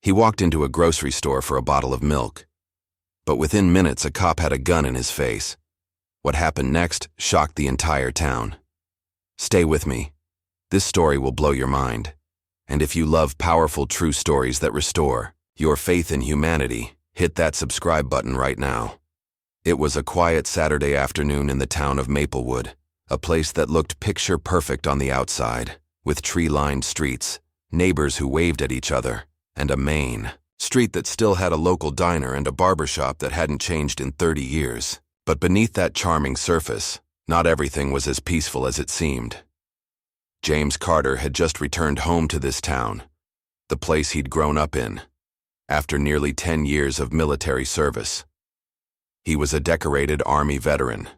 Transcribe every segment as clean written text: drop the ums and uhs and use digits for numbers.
He walked into a grocery store for a bottle of milk. But within minutes, a cop had a gun in his face. What happened next shocked the entire town. Stay with me. This story will blow your mind. And if you love powerful true stories that restore your faith in humanity, hit that subscribe button right now. It was a quiet Saturday afternoon in the town of Maplewood, a place that looked picture perfect on the outside, with tree-lined streets, neighbors who waved at each other, and a main street that still had a local diner and a barbershop that hadn't changed in 30 years. But beneath that charming surface, not everything was as peaceful as it seemed. James Carter had just returned home to this town, the place he'd grown up in, after nearly 10 years of military service. He was a decorated Army veteran,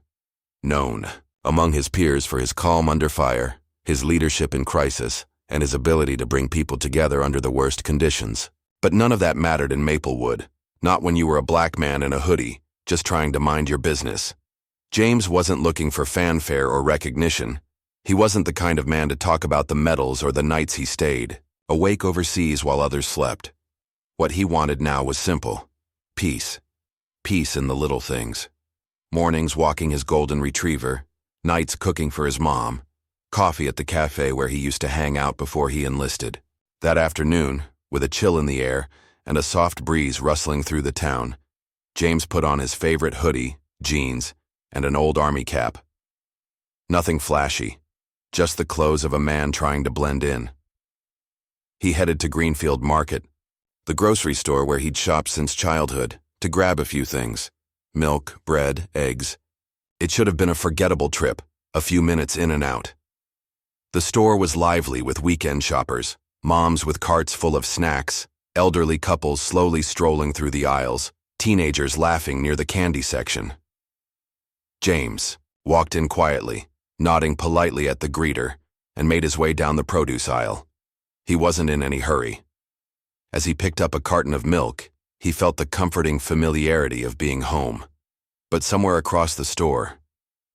known among his peers for his calm under fire, his leadership in crisis, and his ability to bring people together under the worst conditions. But none of that mattered in Maplewood, not when you were a black man in a hoodie, just trying to mind your business. James wasn't looking for fanfare or recognition. He wasn't the kind of man to talk about the medals or the nights he stayed, awake overseas while others slept. What he wanted now was simple. Peace. Peace in the little things. Mornings walking his golden retriever, nights cooking for his mom, coffee at the cafe where he used to hang out before he enlisted. That afternoon, with a chill in the air and a soft breeze rustling through the town, James put on his favorite hoodie, jeans, and an old army cap. Nothing flashy, just the clothes of a man trying to blend in. He headed to Greenfield Market, the grocery store where he'd shopped since childhood, to grab a few things: milk, bread, eggs. It should have been a forgettable trip, a few minutes in and out. The store was lively with weekend shoppers, moms with carts full of snacks, elderly couples slowly strolling through the aisles, teenagers laughing near the candy section. James walked in quietly, nodding politely at the greeter, and made his way down the produce aisle. He wasn't in any hurry. As he picked up a carton of milk, he felt the comforting familiarity of being home. But somewhere across the store,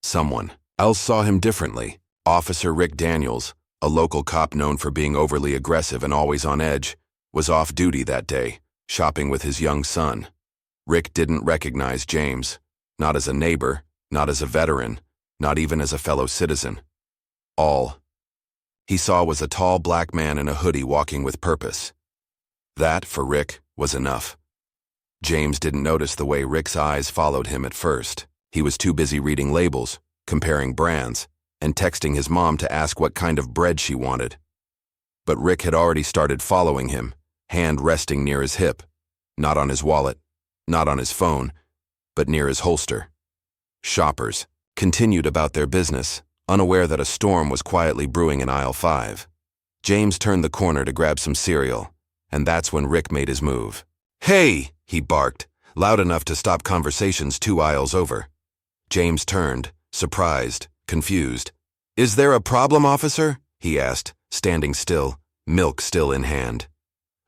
someone else saw him differently. Officer Rick Daniels, a local cop known for being overly aggressive and always on edge, was off duty that day, shopping with his young son. Rick didn't recognize James, not as a neighbor, not as a veteran, not even as a fellow citizen. All he saw was a tall black man in a hoodie walking with purpose. That, for Rick, was enough. James didn't notice the way Rick's eyes followed him at first. He was too busy reading labels, comparing brands, and texting his mom to ask what kind of bread she wanted. But Rick had already started following him, hand resting near his hip, not on his wallet, not on his phone, but near his holster. Shoppers continued about their business, unaware that a storm was quietly brewing in aisle 5. James turned the corner to grab some cereal, and that's when Rick made his move. "Hey!" he barked, loud enough to stop conversations 2 aisles over. James turned, surprised, confused. "Is there a problem, officer?" he asked, standing still, milk still in hand.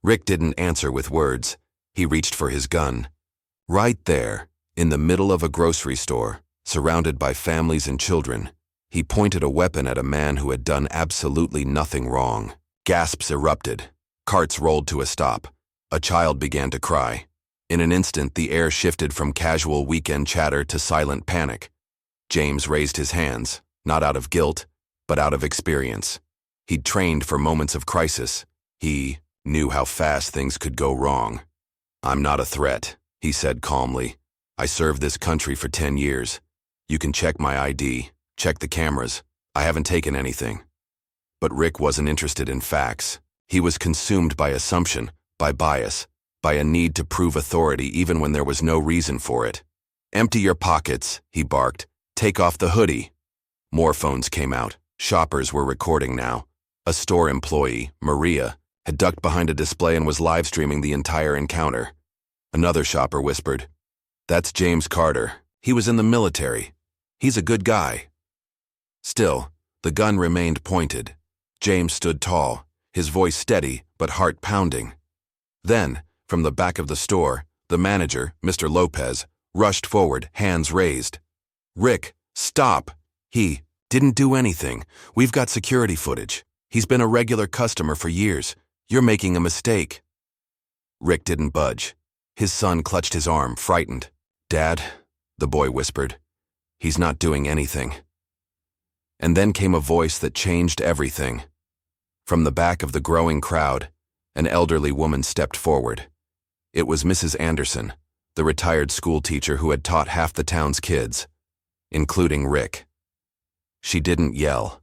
Rick didn't answer with words. He reached for his gun. Right there, in the middle of a grocery store, surrounded by families and children, he pointed a weapon at a man who had done absolutely nothing wrong. Gasps erupted. Carts rolled to a stop. A child began to cry. In an instant, the air shifted from casual weekend chatter to silent panic. James raised his hands, not out of guilt, but out of experience. He'd trained for moments of crisis. He knew how fast things could go wrong. "I'm not a threat," he said calmly. "I served this country for 10 years. You can check my ID, check the cameras. I haven't taken anything." But Rick wasn't interested in facts. He was consumed by assumption, by bias, by a need to prove authority even when there was no reason for it. "Empty your pockets," he barked. "Take off the hoodie." More phones came out. Shoppers were recording now. A store employee, Maria, had ducked behind a display and was live-streaming the entire encounter. Another shopper whispered, "That's James Carter. He was in the military. He's a good guy." Still, the gun remained pointed. James stood tall, his voice steady but heart pounding. Then, from the back of the store, the manager, Mr. Lopez, rushed forward, hands raised. "Rick, stop. He didn't do anything. We've got security footage. He's been a regular customer for years. You're making a mistake." Rick didn't budge. His son clutched his arm, frightened. "Dad," the boy whispered, "he's not doing anything." And then came a voice that changed everything. From the back of the growing crowd, an elderly woman stepped forward. It was Mrs. Anderson, the retired school teacher who had taught half the town's kids, including Rick. She didn't yell.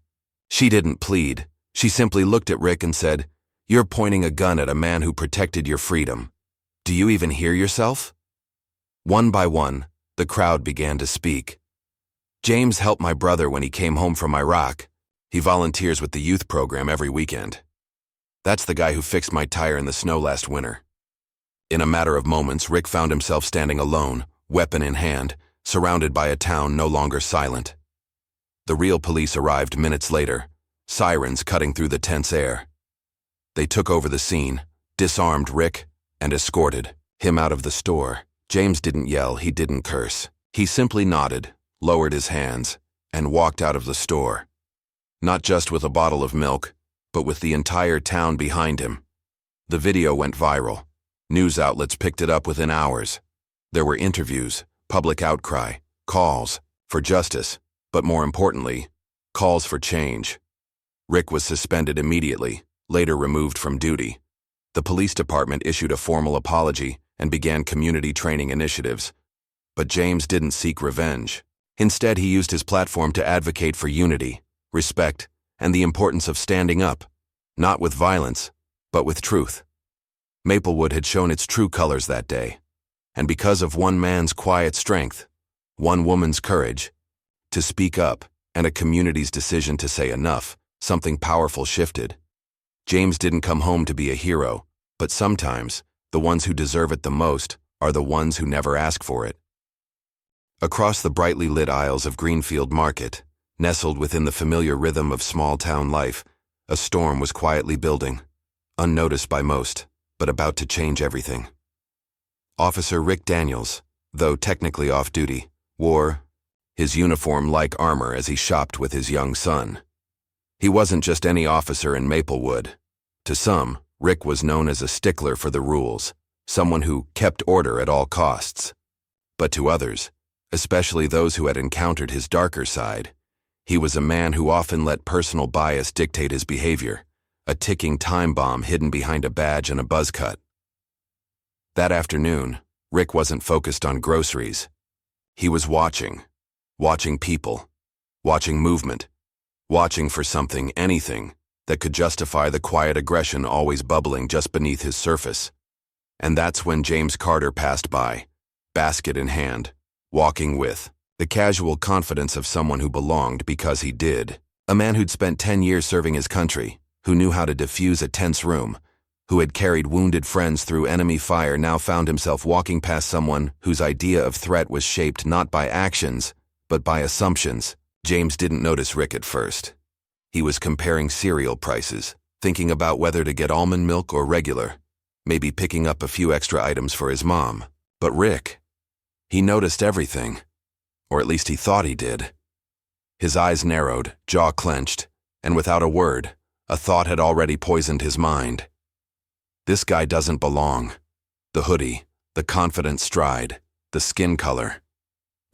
She didn't plead. She simply looked at Rick and said, "You're pointing a gun at a man who protected your freedom. Do you even hear yourself?" One by one, the crowd began to speak. "James helped my brother when he came home from Iraq. He volunteers with the youth program every weekend. That's the guy who fixed my tire in the snow last winter." In a matter of moments, Rick found himself standing alone, weapon in hand, surrounded by a town no longer silent. The real police arrived minutes later, sirens cutting through the tense air. They took over the scene, disarmed Rick, and escorted him out of the store. James didn't yell, he didn't curse. He simply nodded, lowered his hands, and walked out of the store. Not just with a bottle of milk, but with the entire town behind him. The video went viral. News outlets picked it up within hours. There were interviews, public outcry, calls for justice, but more importantly, calls for change. Rick was suspended immediately, later removed from duty. The police department issued a formal apology and began community training initiatives. But James didn't seek revenge. Instead, he used his platform to advocate for unity, respect, and the importance of standing up, not with violence, but with truth. Maplewood had shown its true colors that day, and because of one man's quiet strength, one woman's courage, to speak up, and a community's decision to say enough, something powerful shifted. James didn't come home to be a hero, but sometimes, the ones who deserve it the most are the ones who never ask for it. Across the brightly lit aisles of Greenfield Market, nestled within the familiar rhythm of small-town life, a storm was quietly building, unnoticed by most, but about to change everything. Officer Rick Daniels, though technically off-duty, wore his uniform like armor as he shopped with his young son. He wasn't just any officer in Maplewood. To some, Rick was known as a stickler for the rules, someone who kept order at all costs. But to others, especially those who had encountered his darker side, he was a man who often let personal bias dictate his behavior, a ticking time bomb hidden behind a badge and a buzz cut. That afternoon, Rick wasn't focused on groceries. He was watching people, watching movement, watching for something, anything, that could justify the quiet aggression always bubbling just beneath his surface. And that's when James Carter passed by, basket in hand, walking with the casual confidence of someone who belonged because he did. A man who'd spent 10 years serving his country, who knew how to diffuse a tense room, who had carried wounded friends through enemy fire, now found himself walking past someone whose idea of threat was shaped not by actions, but by assumptions. James didn't notice Rick at first. He was comparing cereal prices, thinking about whether to get almond milk or regular, maybe picking up a few extra items for his mom. But Rick, he noticed everything, or at least he thought he did. His eyes narrowed, jaw clenched, and without a word, a thought had already poisoned his mind. This guy doesn't belong. The hoodie, the confident stride, the skin color.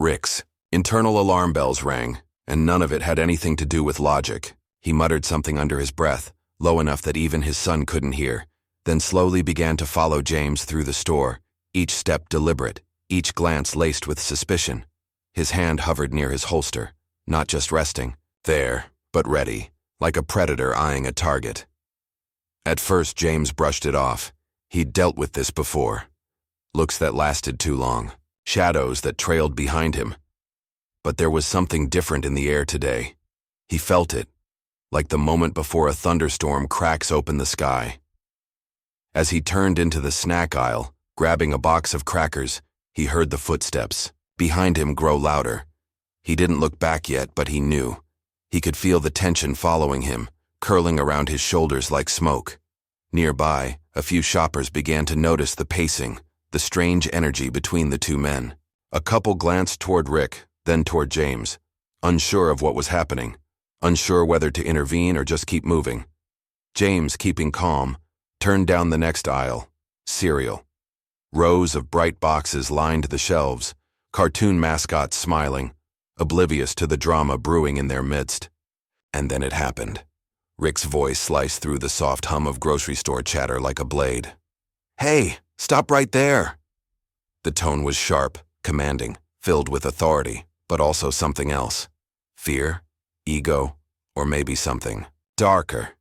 Rick's internal alarm bells rang, and none of it had anything to do with logic. He muttered something under his breath, low enough that even his son couldn't hear, then slowly began to follow James through the store, each step deliberate, each glance laced with suspicion. His hand hovered near his holster, not just resting there, but ready, like a predator eyeing a target. At first, James brushed it off. He'd dealt with this before. Looks that lasted too long, shadows that trailed behind him. But there was something different in the air today. He felt it, like the moment before a thunderstorm cracks open the sky. As he turned into the snack aisle, grabbing a box of crackers, he heard the footsteps behind him grow louder. He didn't look back yet, but he knew. He could feel the tension following him, curling around his shoulders like smoke. Nearby, a few shoppers began to notice the pacing, the strange energy between the two men. A couple glanced toward Rick, then toward James, unsure of what was happening, unsure whether to intervene or just keep moving. James, keeping calm, turned down the next aisle, cereal. Rows of bright boxes lined the shelves, cartoon mascots smiling, oblivious to the drama brewing in their midst. And then it happened. Rick's voice sliced through the soft hum of grocery store chatter like a blade. "Hey, stop right there!" The tone was sharp, commanding, filled with authority, but also something else. Fear, ego, or maybe something darker.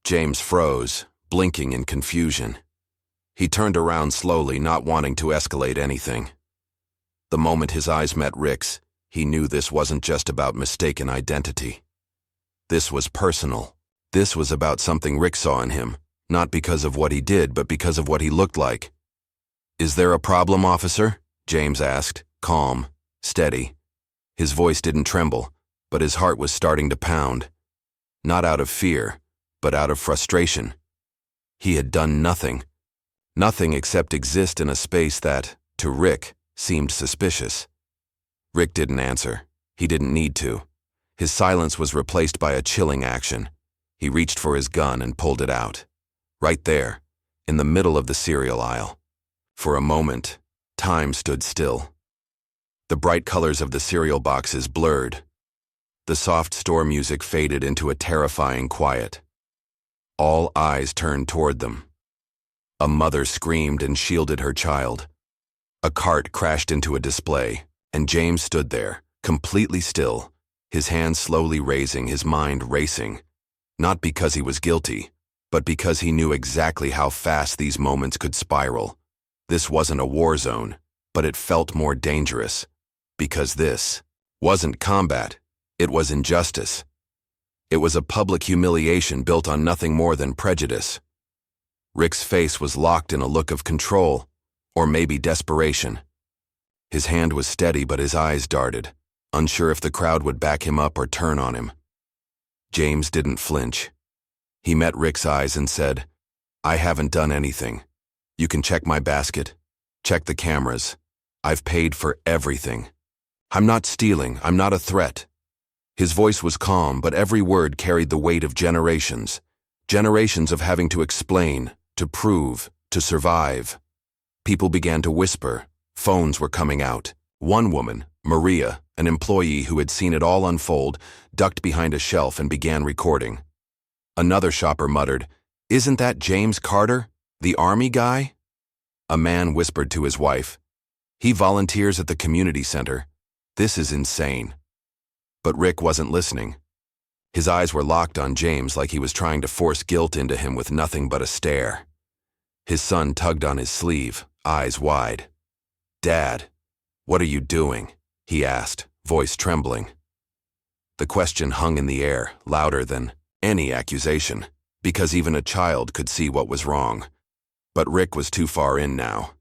James froze, blinking in confusion. He turned around slowly, not wanting to escalate anything. The moment his eyes met Rick's, he knew this wasn't just about mistaken identity. This was personal. This was about something Rick saw in him, not because of what he did, but because of what he looked like. "Is there a problem, officer?" James asked, calm, steady. His voice didn't tremble, but his heart was starting to pound. Not out of fear, but out of frustration. He had done nothing. Nothing except exist in a space that, to Rick, seemed suspicious. Rick didn't answer. He didn't need to. His silence was replaced by a chilling action. He reached for his gun and pulled it out. Right there, in the middle of the cereal aisle. For a moment, time stood still. The bright colors of the cereal boxes blurred. The soft store music faded into a terrifying quiet. All eyes turned toward them. A mother screamed and shielded her child. A cart crashed into a display, and James stood there, completely still, his hands slowly raising, his mind racing. Not because he was guilty, but because he knew exactly how fast these moments could spiral. This wasn't a war zone, but it felt more dangerous. Because this wasn't combat, it was injustice. It was a public humiliation built on nothing more than prejudice. Rick's face was locked in a look of control, or maybe desperation. His hand was steady, but his eyes darted, unsure if the crowd would back him up or turn on him. James didn't flinch. He met Rick's eyes and said, "I haven't done anything. You can check my basket. Check the cameras. I've paid for everything. I'm not stealing. I'm not a threat." His voice was calm, but every word carried the weight of generations. Generations of having to explain, to prove, to survive. People began to whisper. Phones were coming out. One woman, Maria, an employee who had seen it all unfold, ducked behind a shelf and began recording. Another shopper muttered, "Isn't that James Carter, the army guy?" A man whispered to his wife, "He volunteers at the community center. This is insane." But Rick wasn't listening. His eyes were locked on James like he was trying to force guilt into him with nothing but a stare. His son tugged on his sleeve, eyes wide. "Dad, what are you doing?" he asked, voice trembling. The question hung in the air, louder than any accusation, because even a child could see what was wrong. But Rick was too far in now.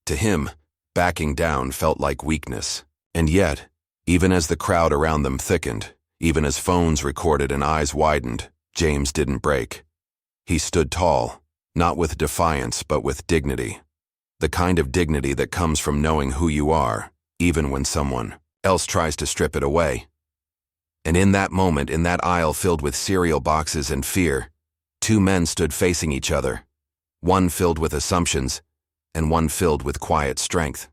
To him, backing down felt like weakness. And yet, even as the crowd around them thickened, even as phones recorded and eyes widened, James didn't break. He stood tall, not with defiance but with dignity. The kind of dignity that comes from knowing who you are, even when someone else tries to strip it away. And in that moment, in that aisle filled with cereal boxes and fear, two men stood facing each other, one filled with assumptions and one filled with quiet strength.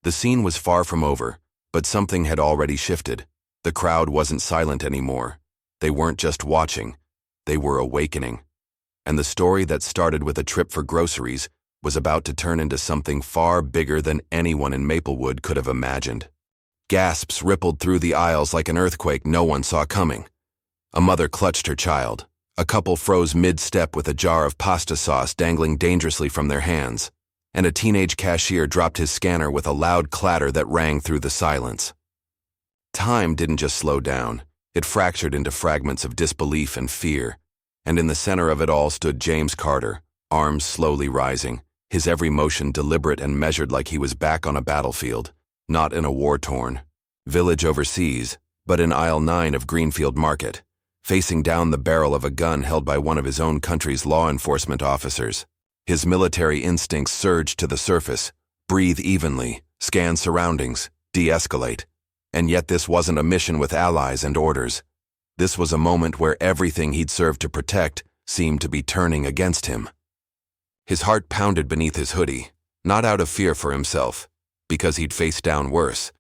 The scene was far from over, but something had already shifted. The crowd wasn't silent anymore. They weren't just watching, they were awakening. And the story that started with a trip for groceries was about to turn into something far bigger than anyone in Maplewood could have imagined. Gasps rippled through the aisles like an earthquake no one saw coming. A mother clutched her child. A couple froze mid-step with a jar of pasta sauce dangling dangerously from their hands. And a teenage cashier dropped his scanner with a loud clatter that rang through the silence. Time didn't just slow down. It fractured into fragments of disbelief and fear. And in the center of it all stood James Carter, arms slowly rising, his every motion deliberate and measured like he was back on a battlefield. Not in a war-torn village overseas, but in aisle 9 of Greenfield Market, facing down the barrel of a gun held by one of his own country's law enforcement officers. His military instincts surged to the surface. Breathe evenly, scan surroundings, de-escalate. And yet this wasn't a mission with allies and orders. This was a moment where everything he'd served to protect seemed to be turning against him. His heart pounded beneath his hoodie, not out of fear for himself, because he'd faced down worse,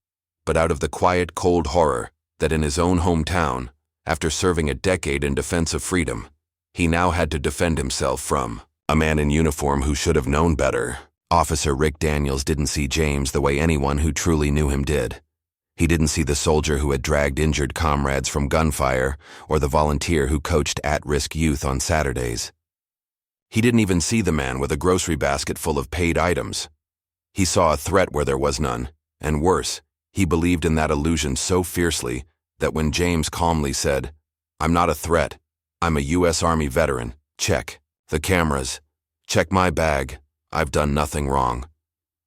but out of the quiet, cold horror that in his own hometown, after serving a decade in defense of freedom, he now had to defend himself from a man in uniform who should have known better. Officer Rick Daniels didn't see James the way anyone who truly knew him did. He didn't see the soldier who had dragged injured comrades from gunfire or the volunteer who coached at-risk youth on Saturdays. He didn't even see the man with a grocery basket full of paid items. He saw a threat where there was none, and worse, he believed in that illusion so fiercely that when James calmly said, "I'm not a threat, I'm a U.S. Army veteran, check the cameras, check my bag, I've done nothing wrong,"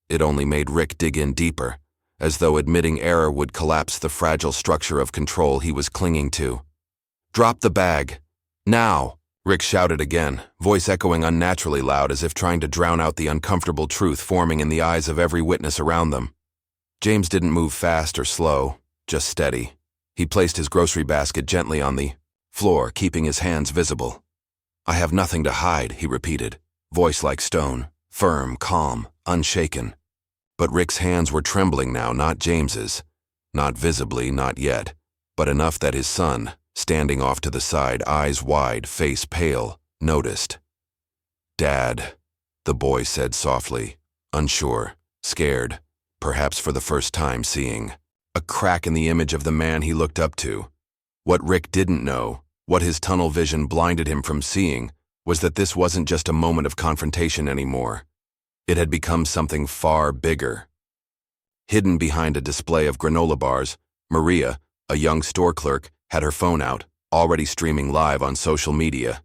it only made Rick dig in deeper, as though admitting error would collapse the fragile structure of control he was clinging to. "Drop the bag. Now!" Rick shouted again, voice echoing unnaturally loud as if trying to drown out the uncomfortable truth forming in the eyes of every witness around them. James didn't move fast or slow, just steady. He placed his grocery basket gently on the floor, keeping his hands visible. "I have nothing to hide," he repeated, voice like stone, firm, calm, unshaken. But Rick's hands were trembling now, not James's. Not visibly, not yet, but enough that his son, standing off to the side, eyes wide, face pale, noticed. "Dad," the boy said softly, unsure, scared, perhaps for the first time seeing a crack in the image of the man he looked up to. What Rick didn't know, what his tunnel vision blinded him from seeing, was that this wasn't just a moment of confrontation anymore. It had become something far bigger. Hidden behind a display of granola bars, Maria, a young store clerk, had her phone out, already streaming live on social media.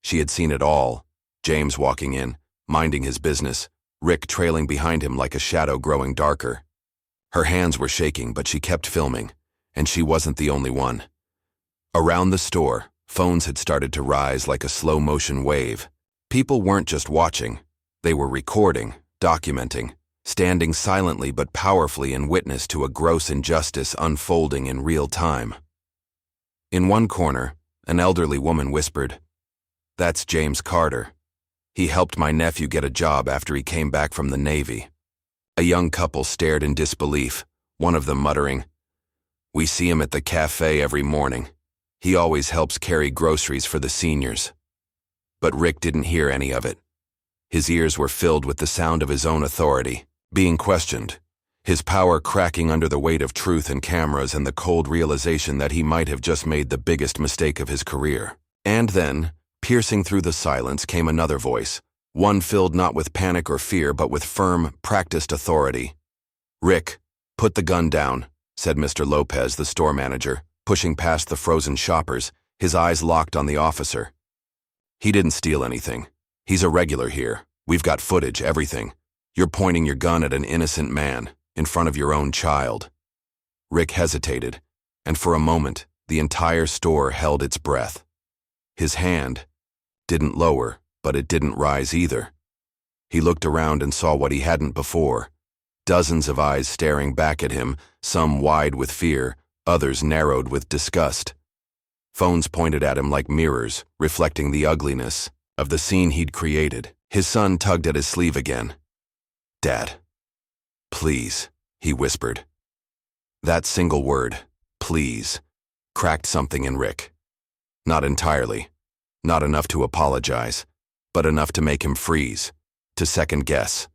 She had seen it all. James walking in, minding his business, Rick trailing behind him like a shadow growing darker. Her hands were shaking, but she kept filming, and she wasn't the only one. Around the store, phones had started to rise like a slow-motion wave. People weren't just watching. They were recording, documenting, standing silently but powerfully in witness to a gross injustice unfolding in real time. In one corner, an elderly woman whispered, "That's James Carter. He helped my nephew get a job after he came back from the Navy." A young couple stared in disbelief, one of them muttering, "We see him at the cafe every morning. He always helps carry groceries for the seniors." But Rick didn't hear any of it. His ears were filled with the sound of his own authority, being questioned, his power cracking under the weight of truth and cameras and the cold realization that he might have just made the biggest mistake of his career. And then, piercing through the silence, came another voice, one filled not with panic or fear but with firm, practiced authority. "Rick, put the gun down," said Mr. Lopez, the store manager, pushing past the frozen shoppers, his eyes locked on the officer. "He didn't steal anything. He's a regular here. We've got footage, everything. You're pointing your gun at an innocent man, in front of your own child." Rick hesitated, and for a moment, the entire store held its breath. His hand didn't lower, but it didn't rise either. He looked around and saw what he hadn't before. Dozens of eyes staring back at him, some wide with fear, others narrowed with disgust. Phones pointed at him like mirrors, reflecting the ugliness of the scene he'd created. His son tugged at his sleeve again. "Dad, please," he whispered. That single word, please, cracked something in Rick. Not entirely, not enough to apologize, but enough to make him freeze, to second guess.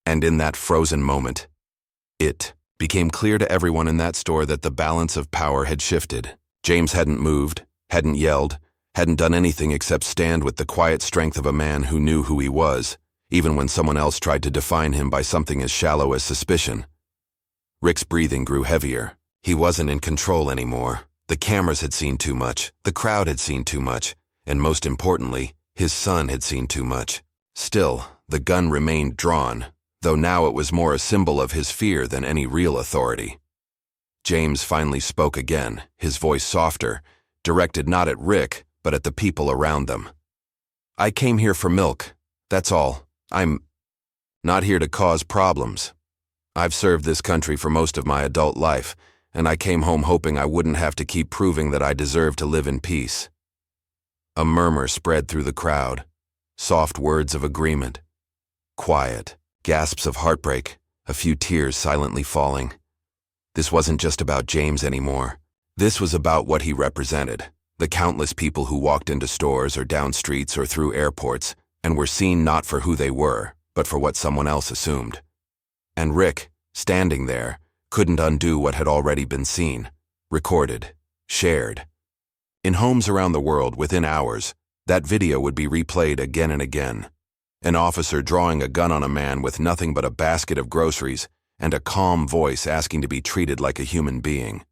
And in that frozen moment, it became clear to everyone in that store that the balance of power had shifted. James hadn't moved, hadn't yelled, hadn't done anything except stand with the quiet strength of a man who knew who he was, even when someone else tried to define him by something as shallow as suspicion. Rick's breathing grew heavier. He wasn't in control anymore. The cameras had seen too much, the crowd had seen too much, and most importantly, his son had seen too much. Still, the gun remained drawn, though now it was more a symbol of his fear than any real authority. James finally spoke again, his voice softer, directed not at Rick, but at the people around them. "I came here for milk, that's all. I'm not here to cause problems. I've served this country for most of my adult life, and I came home hoping I wouldn't have to keep proving that I deserve to live in peace." A murmur spread through the crowd. soft words of agreement. Quiet, gasps of heartbreak, a few tears silently falling. This wasn't just about James anymore. This was about what he represented. The countless people who walked into stores or down streets or through airports and were seen not for who they were, but for what someone else assumed. And Rick, standing there, couldn't undo what had already been seen, recorded, shared. In homes around the world within hours, that video would be replayed again and again. An officer drawing a gun on a man with nothing but a basket of groceries and a calm voice asking to be treated like a human being.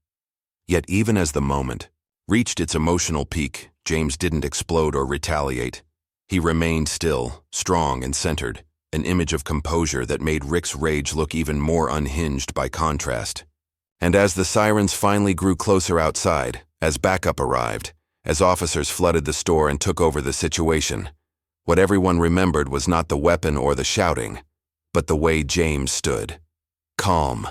Yet even as the moment reached its emotional peak, James didn't explode or retaliate. He remained still, strong and centered, an image of composure that made Rick's rage look even more unhinged by contrast. And as the sirens finally grew closer outside, as backup arrived, as officers flooded the store and took over the situation, what everyone remembered was not the weapon or the shouting, but the way James stood. Calm,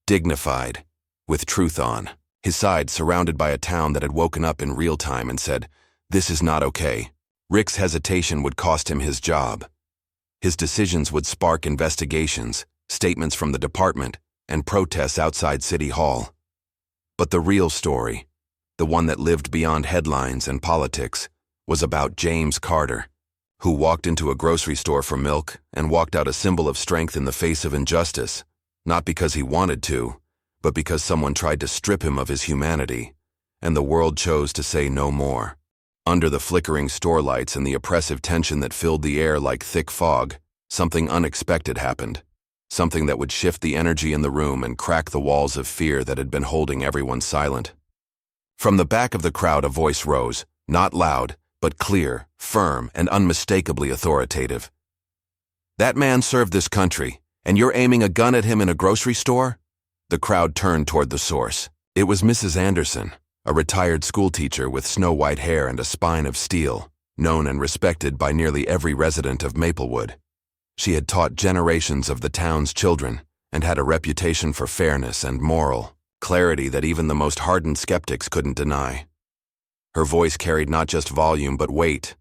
dignified, with truth on. His side surrounded by a town that had woken up in real time and said, "This is not okay." Rick's hesitation would cost him his job. His decisions would spark investigations, statements from the department, and protests outside City Hall. But the real story, the one that lived beyond headlines and politics, was about James Carter, who walked into a grocery store for milk and walked out a symbol of strength in the face of injustice, not because he wanted to, but because someone tried to strip him of his humanity, and the world chose to say no more. Under the flickering store lights and the oppressive tension that filled the air like thick fog, something unexpected happened, something that would shift the energy in the room and crack the walls of fear that had been holding everyone silent. From the back of the crowd a voice rose, not loud, but clear, firm, and unmistakably authoritative. "That man served this country, and you're aiming a gun at him in a grocery store?" The crowd turned toward the source. It was Mrs. Anderson, a retired schoolteacher with snow-white hair and a spine of steel, known and respected by nearly every resident of Maplewood. She had taught generations of the town's children and had a reputation for fairness and moral clarity that even the most hardened skeptics couldn't deny. Her voice carried not just volume but weight,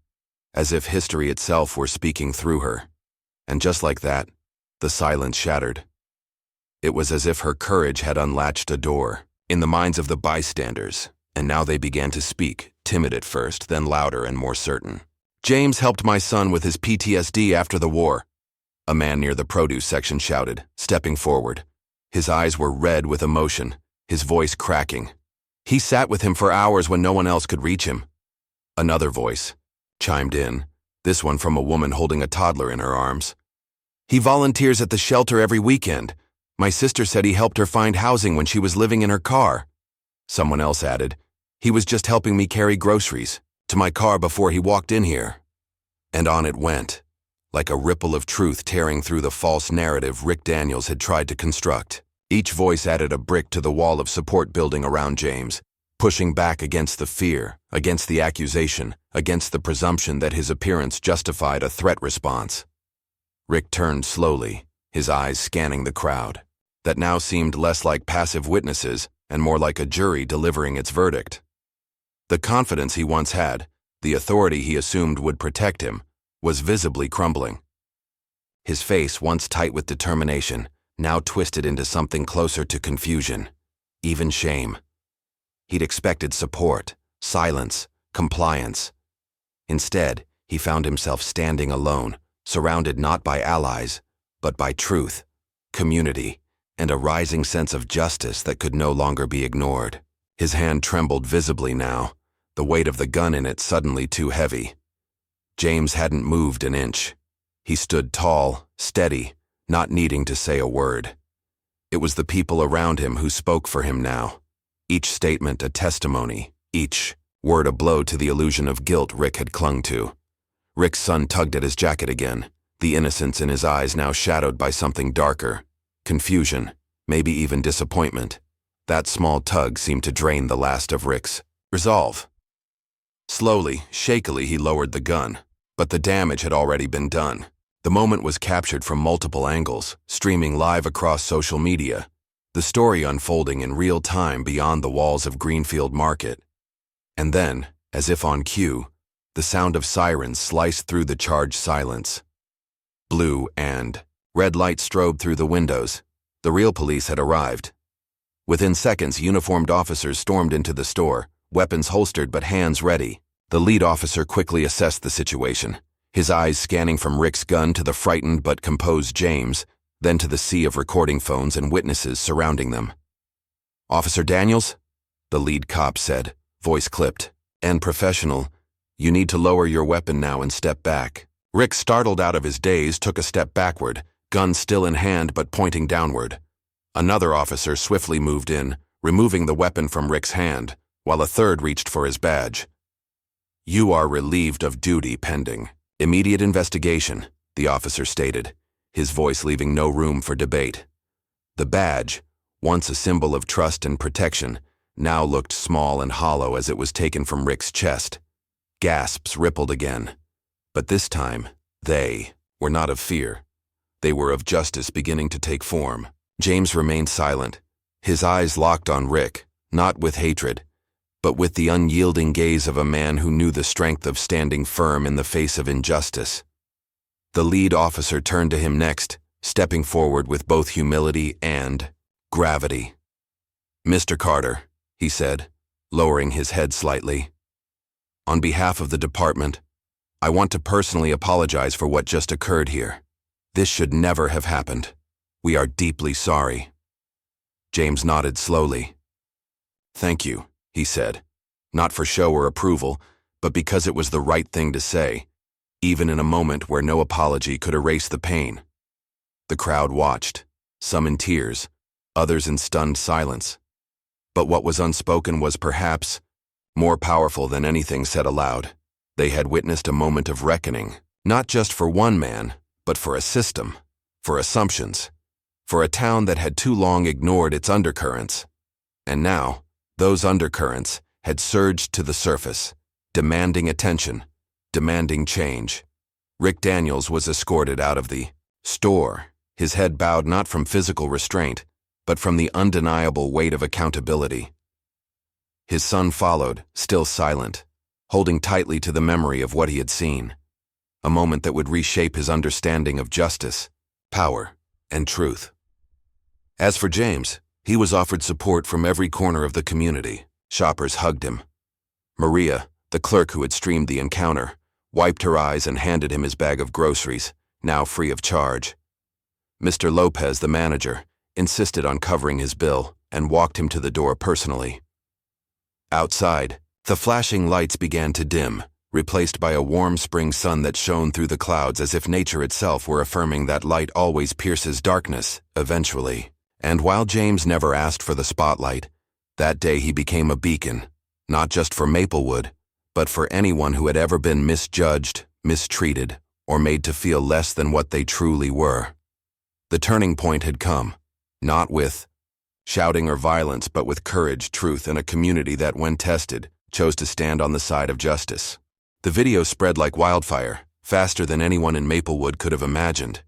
as if history itself were speaking through her. And just like that, the silence shattered. It was as if her courage had unlatched a door in the minds of the bystanders, and now they began to speak, timid at first, then louder and more certain. "James helped my son with his PTSD after the war," a man near the produce section shouted, stepping forward. His eyes were red with emotion, his voice cracking. "He sat with him for hours when no one else could reach him." Another voice chimed in, this one from a woman holding a toddler in her arms. "He volunteers at the shelter every weekend. My sister said he helped her find housing when she was living in her car." Someone else added, "He was just helping me carry groceries to my car before he walked in here." And on it went, like a ripple of truth tearing through the false narrative Rick Daniels had tried to construct. Each voice added a brick to the wall of support building around James, pushing back against the fear, against the accusation, against the presumption that his appearance justified a threat response. Rick turned slowly, his eyes scanning the crowd, that now seemed less like passive witnesses and more like a jury delivering its verdict. The confidence he once had, the authority he assumed would protect him, was visibly crumbling. His face, once tight with determination, now twisted into something closer to confusion, even shame. He'd expected support, silence, compliance. Instead, he found himself standing alone, surrounded not by allies, but by truth, community, and a rising sense of justice that could no longer be ignored. His hand trembled visibly now, the weight of the gun in it suddenly too heavy. James hadn't moved an inch. He stood tall, steady, not needing to say a word. It was the people around him who spoke for him now, each statement a testimony, each word a blow to the illusion of guilt Rick had clung to. Rick's son tugged at his jacket again, the innocence in his eyes now shadowed by something darker. Confusion, maybe even disappointment. That small tug seemed to drain the last of Rick's resolve. Slowly, shakily he lowered the gun, but the damage had already been done. The moment was captured from multiple angles, streaming live across social media, the story unfolding in real time beyond the walls of Greenfield Market. And then, as if on cue, The sound of sirens sliced through the charged silence. Blue and red lights strobed through the windows. The real police had arrived. Within seconds, uniformed officers stormed into the store, weapons holstered but hands ready. The lead officer quickly assessed the situation, his eyes scanning from Rick's gun to the frightened but composed James, then to the sea of recording phones and witnesses surrounding them. "Officer Daniels?" the lead cop said, voice clipped. "And professional, you need to lower your weapon now and step back." Rick, startled out of his daze, took a step backward, gun still in hand but pointing downward. Another officer swiftly moved in, removing the weapon from Rick's hand, while a third reached for his badge. "You are relieved of duty pending immediate investigation," the officer stated, his voice leaving no room for debate. The badge, once a symbol of trust and protection, now looked small and hollow as it was taken from Rick's chest. Gasps rippled again. But this time, they were not of fear. They were of justice beginning to take form. James remained silent, his eyes locked on Rick, not with hatred, but with the unyielding gaze of a man who knew the strength of standing firm in the face of injustice. The lead officer turned to him next, stepping forward with both humility and gravity. "Mr. Carter," he said, lowering his head slightly, "on behalf of the department, I want to personally apologize for what just occurred here. This should never have happened. We are deeply sorry." James nodded slowly. "Thank you," he said, not for show or approval, but because it was the right thing to say, even in a moment where no apology could erase the pain. The crowd watched, some in tears, others in stunned silence. But what was unspoken was perhaps more powerful than anything said aloud. They had witnessed a moment of reckoning, not just for one man, but for a system, for assumptions, for a town that had too long ignored its undercurrents. And now, those undercurrents had surged to the surface, demanding attention, demanding change. Rick Daniels was escorted out of the store, his head bowed not from physical restraint, but from the undeniable weight of accountability. His son followed, still silent, holding tightly to the memory of what he had seen, a moment that would reshape his understanding of justice, power, and truth. As for James, he was offered support from every corner of the community. Shoppers hugged him. Maria, the clerk who had streamed the encounter, wiped her eyes and handed him his bag of groceries, now free of charge. Mr. Lopez, the manager, insisted on covering his bill and walked him to the door personally. Outside, the flashing lights began to dim, replaced by a warm spring sun that shone through the clouds as if nature itself were affirming that light always pierces darkness, eventually. And while James never asked for the spotlight, that day he became a beacon, not just for Maplewood, but for anyone who had ever been misjudged, mistreated, or made to feel less than what they truly were. The turning point had come, not with shouting or violence, but with courage, truth, and a community that, when tested, chose to stand on the side of justice. The video spread like wildfire, faster than anyone in Maplewood could have imagined.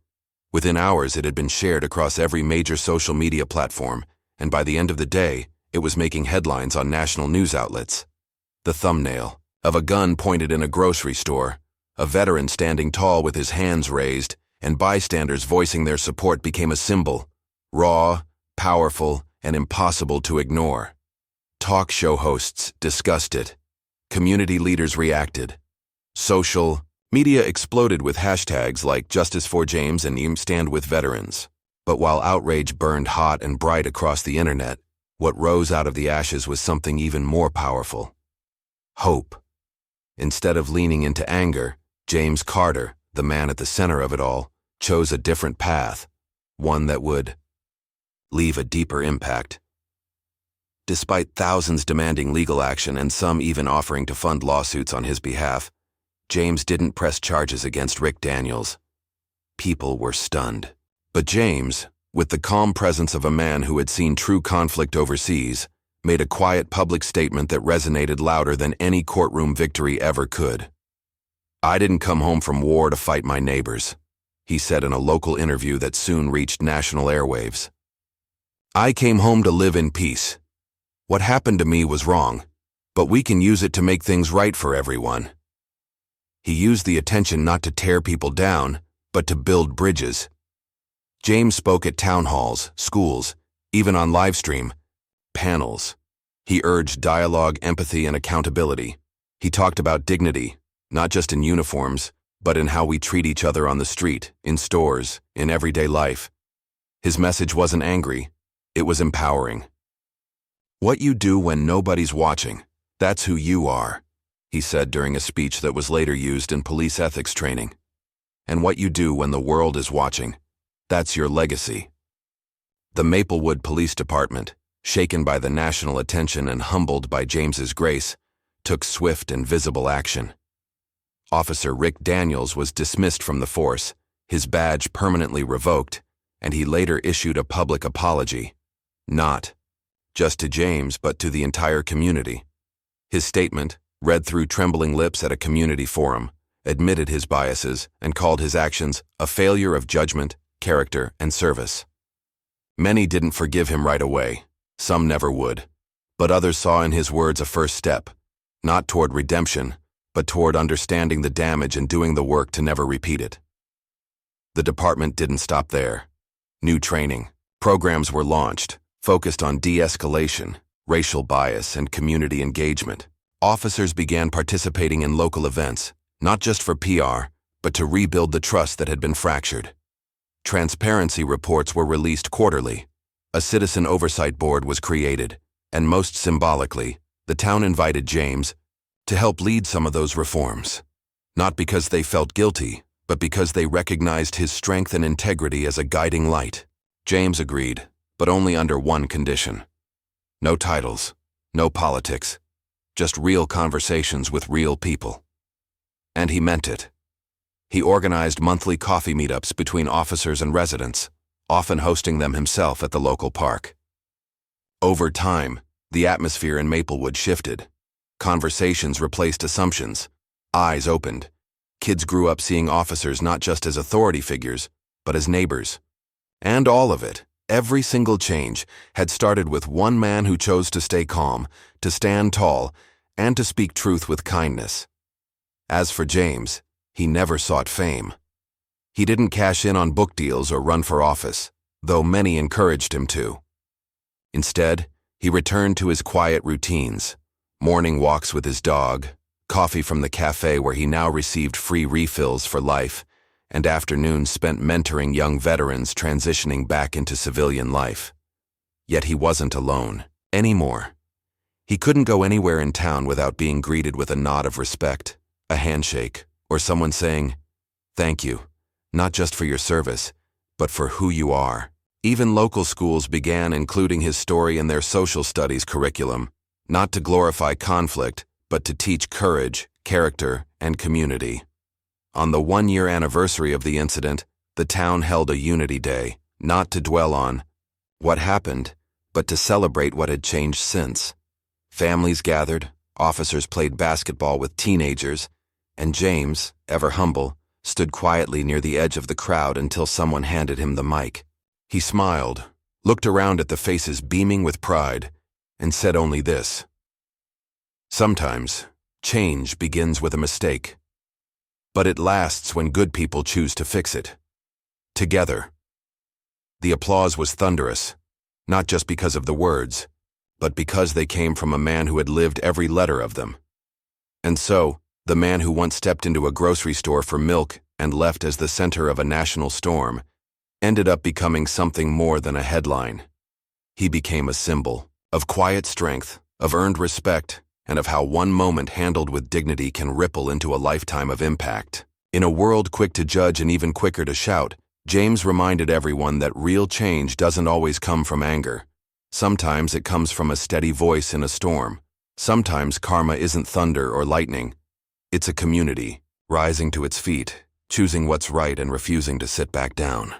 Within hours, it had been shared across every major social media platform, and by the end of the day, it was making headlines on national news outlets. The thumbnail of a gun pointed in a grocery store, a veteran standing tall with his hands raised, and bystanders voicing their support became a symbol, raw, powerful, and impossible to ignore. Talk show hosts discussed it. Community leaders reacted. Social media exploded with hashtags like Justice for James and Stand with Veterans. But while outrage burned hot and bright across the internet, what rose out of the ashes was something even more powerful. Hope. Instead of leaning into anger, James Carter, the man at the center of it all, chose a different path, one that would leave a deeper impact. Despite thousands demanding legal action and some even offering to fund lawsuits on his behalf, James didn't press charges against Rick Daniels. People were stunned. But James, with the calm presence of a man who had seen true conflict overseas, made a quiet public statement that resonated louder than any courtroom victory ever could. "I didn't come home from war to fight my neighbors," he said in a local interview that soon reached national airwaves. "I came home to live in peace. What happened to me was wrong, but we can use it to make things right for everyone." He used the attention not to tear people down, but to build bridges. James spoke at town halls, schools, even on livestream panels. He urged dialogue, empathy, and accountability. He talked about dignity, not just in uniforms, but in how we treat each other on the street, in stores, in everyday life. His message wasn't angry, it was empowering. What you do when nobody's watching, that's who you are, he said during a speech that was later used in police ethics training. And what you do when the world is watching, that's your legacy. The Maplewood Police Department, shaken by the national attention and humbled by James's grace, took swift and visible action. Officer Rick Daniels was dismissed from the force, his badge permanently revoked, and he later issued a public apology, not just to James but to the entire community. His statement, read through trembling lips at a community forum, admitted his biases and called his actions a failure of judgment, character, and service. Many didn't forgive him right away, some never would, but others saw in his words a first step, not toward redemption, but toward understanding the damage and doing the work to never repeat it. The department didn't stop there. New training programs were launched, focused on de-escalation, racial bias, and community engagement. Officers began participating in local events, not just for PR, but to rebuild the trust that had been fractured. Transparency reports were released quarterly. A citizen oversight board was created, and most symbolically, the town invited James to help lead some of those reforms. Not because they felt guilty, but because they recognized his strength and integrity as a guiding light. James agreed, but only under one condition. No titles, no politics, just real conversations with real people. And he meant it. He organized monthly coffee meetups between officers and residents, often hosting them himself at the local park. Over time, the atmosphere in Maplewood shifted. Conversations replaced assumptions. Eyes opened. Kids grew up seeing officers not just as authority figures, but as neighbors. And all of it, every single change, had started with one man who chose to stay calm, to stand tall, and to speak truth with kindness. As for James, he never sought fame. He didn't cash in on book deals or run for office, though many encouraged him to. Instead, he returned to his quiet routines, morning walks with his dog, coffee from the cafe where he now received free refills for life, and afternoons spent mentoring young veterans transitioning back into civilian life. Yet he wasn't alone anymore. He couldn't go anywhere in town without being greeted with a nod of respect, a handshake, or someone saying, "Thank you, not just for your service, but for who you are." Even local schools began including his story in their social studies curriculum, not to glorify conflict, but to teach courage, character, and community. On the one-year anniversary of the incident, the town held a Unity Day, not to dwell on what happened, but to celebrate what had changed since. Families gathered, officers played basketball with teenagers, and James, ever humble, stood quietly near the edge of the crowd until someone handed him the mic. He smiled, looked around at the faces beaming with pride, and said only this: "Sometimes, change begins with a mistake. But it lasts when good people choose to fix it. Together." The applause was thunderous, not just because of the words, but because they came from a man who had lived every letter of them. And so, the man who once stepped into a grocery store for milk and left as the center of a national storm ended up becoming something more than a headline. He became a symbol of quiet strength, of earned respect, and of how one moment handled with dignity can ripple into a lifetime of impact. In a world quick to judge and even quicker to shout, James reminded everyone that real change doesn't always come from anger. Sometimes it comes from a steady voice in a storm. Sometimes karma isn't thunder or lightning. It's a community, rising to its feet, choosing what's right and refusing to sit back down.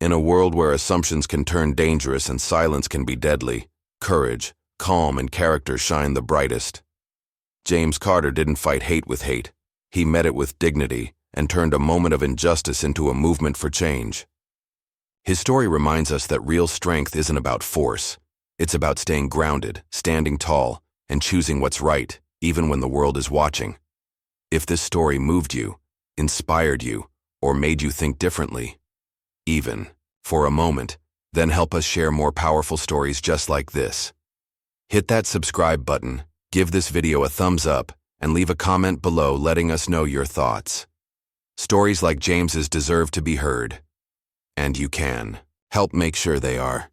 In a world where assumptions can turn dangerous and silence can be deadly, courage, calm, and character shine the brightest. James Carter didn't fight hate with hate. He met it with dignity and turned a moment of injustice into a movement for change. His story reminds us that real strength isn't about force. It's about staying grounded, standing tall, and choosing what's right, even when the world is watching. If this story moved you, inspired you, or made you think differently, even for a moment, then help us share more powerful stories just like this. Hit that subscribe button, give this video a thumbs up, and leave a comment below letting us know your thoughts. Stories like James's deserve to be heard, and you can help make sure they are.